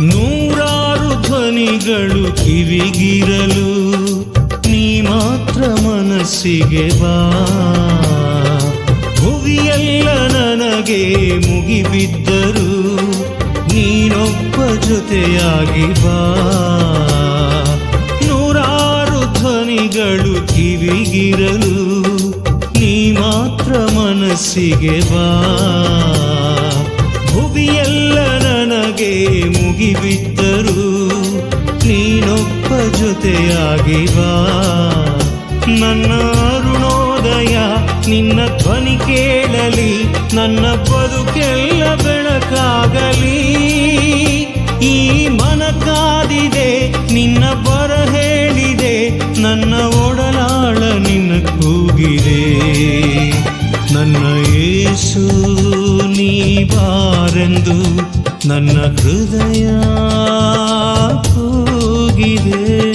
ನೂರಾರು ಧ್ವನಿಗಳು ಕಿವಿಗಿರಲು ನೀ ಮಾತ್ರ ಮನಸ್ಸಿಗೆ ಬಾ. ಭುವಿಯೆಲ್ಲ ನನಗೆ ಮುಗಿಬಿದ್ದರು ನೀನೊಬ್ಬ ಜೊತೆಯಾಗಿ ಬಾ. ನೂರಾರು ಧ್ವನಿಗಳು ಕಿವಿಗಿರಲು ನೀ ಮಾತ್ರ ಮನಸ್ಸಿಗೆ ಬಾ. ಭುವಿಯೆಲ್ಲ ನನಗೆ ಮುಗಿಬಿದ್ದರು ನೀನೊಬ್ಬ ಜೊತೆಯಾಗಿ ಬಾ. ನನ್ನ ಅರುಣೋದಯ ನಿನ್ನ ಧ್ವನಿ ಕೇಳಲಿ, ನನ್ನ ಬದುಕೆಲ್ಲ ಬೆಳಕಾಗಲಿ. ಈ ಮನ ಕಾದಿದೆ ನಿನ್ನ ಬರ ಹೇಳಿದೆ, ನನ್ನ ಒಡಲಾಳ ನಿನ್ನ ಕೂಗಿದೆ. ನನ್ನ ಯೇಸು ನೀ ಬಾರೆಂದು ನನ್ನ ಹೃದಯ ಕೂಗಿದೆ.